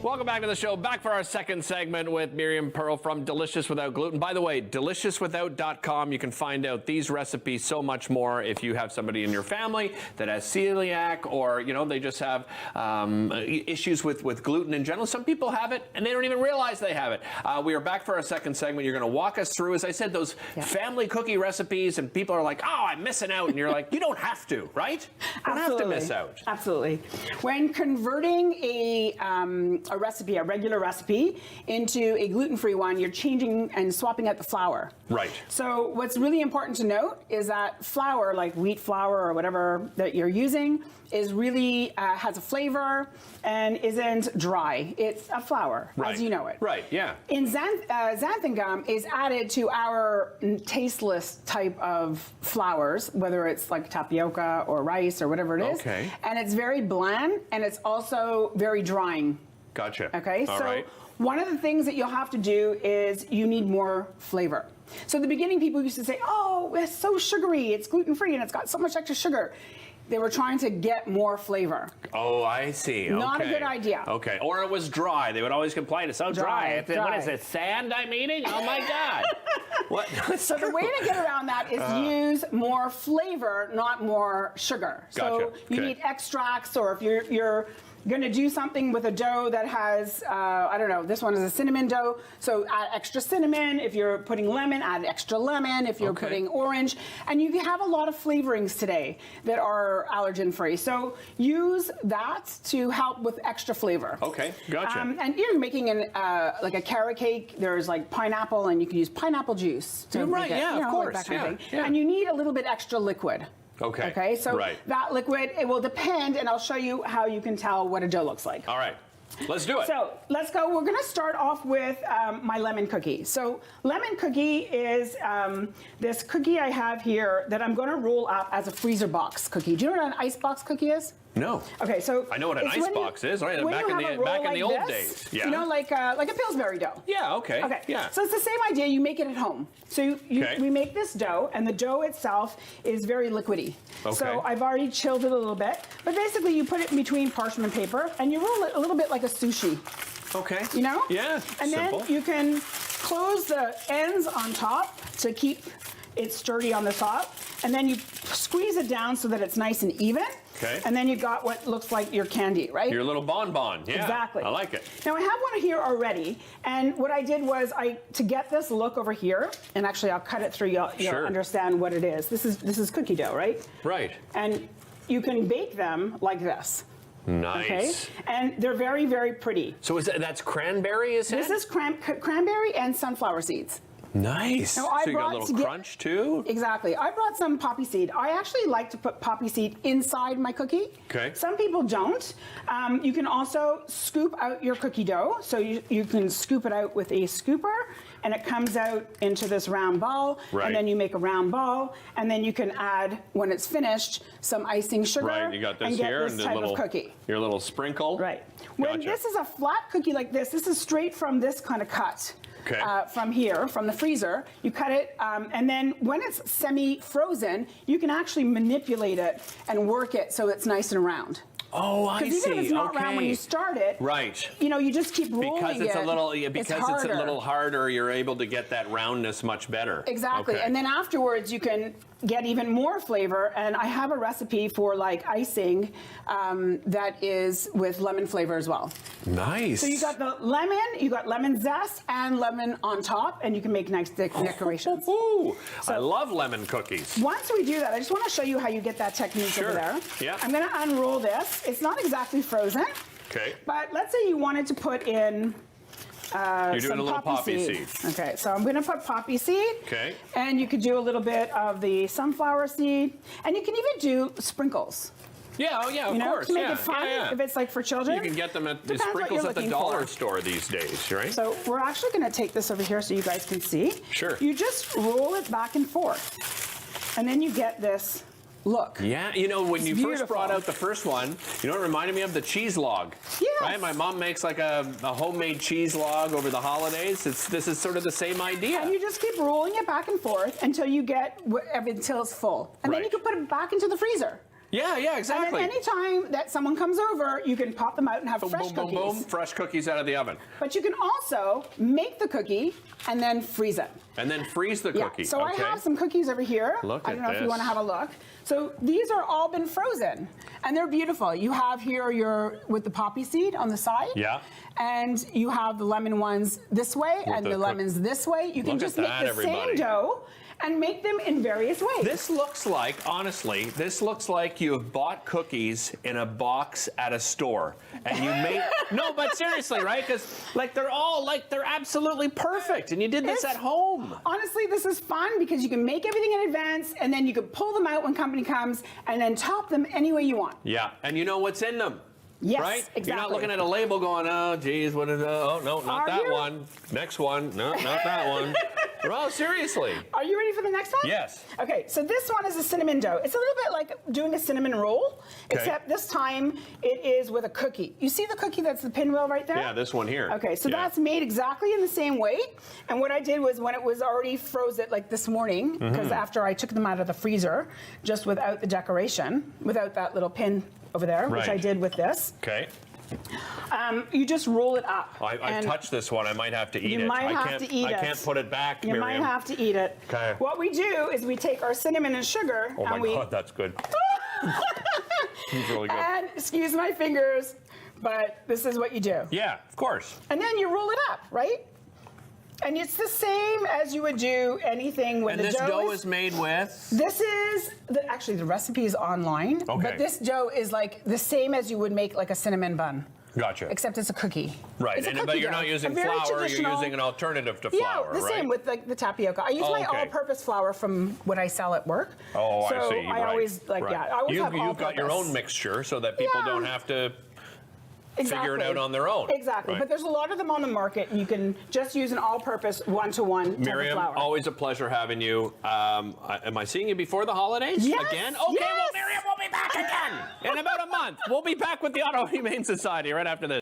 Welcome back to the show. Back for our second segment with Miriam Pearl from Delicious Without Gluten. By the way, deliciousswithout.com. You can find out these recipes, so much more, if you have somebody in your family that has celiac or, you know, they just have issues with gluten in general. Some people have it and they don't even realize they have it. We are back for our second segment. You're going to walk us through, as I said, those family cookie recipes, and people are like, oh, I'm missing out. And you're like, you don't have to, right? You don't have to miss out. Absolutely. When converting a recipe, a regular recipe, into a gluten-free one, you're changing and swapping out the flour. Right. So what's really important to note is that flour, like wheat flour or whatever that you're using, is really has a flavor and isn't dry. It's a flour, as you know it. Right, yeah. In xanthan gum is added to our tasteless type of flours, whether it's like tapioca or rice or whatever it is. Okay. And it's very bland, and it's also very drying. Gotcha. Okay, All so right. one of the things that you'll have to do is you need more flavor. So in the beginning, people used to say, oh, it's so sugary, it's gluten-free, and it's got so much extra sugar. They were trying to get more flavor. Oh, I see. Not a good idea. Okay. Or it was dry. They would always complain, it's so dry. Dry. What is it, sand I'm eating? Oh my God. What? So the way to get around that is use more flavor, not more sugar. So Gotcha. you need extracts, or if you're going to do something with a dough that has, I don't know, this one is a cinnamon dough, so add extra cinnamon. If you're putting lemon, add extra lemon. If you're putting orange, and you have a lot of flavorings today that are allergen free. So use that to help with extra flavor. Okay, gotcha. And you're making like a carrot cake. There's like pineapple, and you can use pineapple juice to make it, of course. like that kind of thing. And you need a little bit extra liquid. Okay. Okay, so that liquid, it will depend, and I'll show you how you can tell what a dough looks like. All right. Let's do it. So let's go. We're going to start off with my lemon cookie. So lemon cookie is this cookie I have here that I'm going to roll up as a freezer box cookie. Do you know what an ice box cookie is? No. Okay, so I know what an ice box is, right? Back in the old days. Yeah. You know, like a Pillsbury dough. Yeah, okay. Okay. Yeah. So it's the same idea. You make it at home. So we make this dough, and the dough itself is very liquidy. Okay. So I've already chilled it a little bit. But basically, you put it in between parchment paper, and you roll it a little bit like a sushi. Okay. You know? Yeah. And simple. then you can close the ends on top to keep it sturdy on the top. And then you squeeze it down so that it's nice and even. Okay. And then you've got what looks like your candy, right? Your little bonbon. Yeah. Exactly. I like it. Now I have one here already, and what I did was to get this look over here, and actually I'll cut it through. You'll understand what it is. This is cookie dough, right? Right. And you can bake them like this. Nice. Okay. And they're very, very pretty. So that's cranberry, is it? This is cranberry and sunflower seeds. Nice. Now, so you got a little crunch too? Exactly. I brought some poppy seed. I actually like to put poppy seed inside my cookie. Okay. Some people don't. You can also scoop out your cookie dough. So you can scoop it out with a scooper, and it comes out into this round ball. Right. And then you make a round ball, and then you can add, when it's finished, some icing sugar. Right. You got this and get here, this and type little, of cookie. Your little sprinkle. Right. When this is a flat cookie like this is straight from this kind of cut. Okay. From here, from the freezer, you cut it, and then when it's semi-frozen, you can actually manipulate it and work it so it's nice and round. Oh, I see. Because even if it's not round when you start it, right? You know, you just keep rolling because it's it. It's a little harder. You're able to get that roundness much better. Exactly, okay. And then afterwards you can get even more flavor. And I have a recipe for like icing that is with lemon flavor as well. Nice. So you got the lemon, you got lemon zest and lemon on top, and you can make nice decorations. Ooh, I love lemon cookies. Once we do that, I just want to show you how you get that technique over there. Yeah. I'm going to unroll this. It's not exactly frozen. Okay. But let's say you wanted to put in You're doing a little poppy seed. Okay, so I'm going to put poppy seed. Okay. And you could do a little bit of the sunflower seed, and you can even do sprinkles. Yeah, oh yeah, of course. To make it fun, if it's like for children. You can get them at the sprinkles at the dollar store these days, right? So we're actually going to take this over here so you guys can see. Sure. You just roll it back and forth, and then you get this look. Yeah, you know, when you first brought out the first one, you know, it reminded me of the cheese log. Yes. Right? My mom makes like a homemade cheese log over the holidays. This is sort of the same idea. And you just keep rolling it back and forth until you get until it's full. And then you can put it back into the freezer. Yeah, yeah, exactly. And then anytime that someone comes over, you can pop them out and have boom, fresh boom, boom, cookies. boom, fresh cookies out of the oven. But you can also make the cookie and then freeze it. And then freeze the cookie. So okay. I have some cookies over here. Look I don't at know if you this. want to have a look. So these are all been frozen, and they're beautiful. You have here your with the poppy seed on the side. Yeah. And you have the lemon ones this way, and the lemons this way. You can Look just at make that, the everybody. same dough and make them in various ways. This looks like, honestly, this looks like you have bought cookies in a box at a store. And you made, no, but seriously, right? Because like they're all, like they're absolutely perfect. And you did this at home. Honestly, this is fun because you can make everything in advance, and then you can pull them out when company comes, and then top them any way you want. Yeah, and you know what's in them. Yes, right? exactly. You're not looking at a label going, oh, geez, what is that? Oh, no, not Are that you? one. Next one. No, not that one. Well, seriously. Are you ready for the next one? Yes. Okay, so this one is a cinnamon dough. It's a little bit like doing a cinnamon roll, Okay. except this time it is with a cookie. You see the cookie that's the pinwheel right there? Yeah, this one here. Okay, so Yeah. that's made exactly in the same way. And what I did was when it was already frozen, like this morning, because after I took them out of the freezer, just without the decoration, without that little pin over there, which Right. I did with this, Okay. you just roll it up. I And touched this one. I might have to eat you it. might I have can't, to eat I it. can't put it back, You Miriam. might have to eat it. Okay. What we do is we take our cinnamon and sugar Oh my and we God, that's good. It's really good. and excuse my fingers, but this is what you do. Yeah, of course. And then you roll it up, right? And it's the same as you would do anything when And the this dough is is made with? This is actually the recipe is online, Okay. but this dough is like the same as you would make like a cinnamon bun. Gotcha. Except it's a cookie. Right, It's a but cookie you're not dough. using A very flour, you're traditional- using an alternative to Yeah, flour, the right? same with like the tapioca. I use Oh, my okay. all-purpose flour from what I sell at work. Oh, so I see. I right. always like right. I always have You've got your all-purpose. own mixture so that people Yeah. don't have to figure it out on their own. Exactly. Right. But there's a lot of them on the market. You can just use an all-purpose one-to-one type Miriam, of flour. always a pleasure having you. Am I seeing you before the holidays Yes, again? Okay, yes. well, Miriam, we'll be back again in about a month. We'll be back with the Ottawa Humane Society right after this.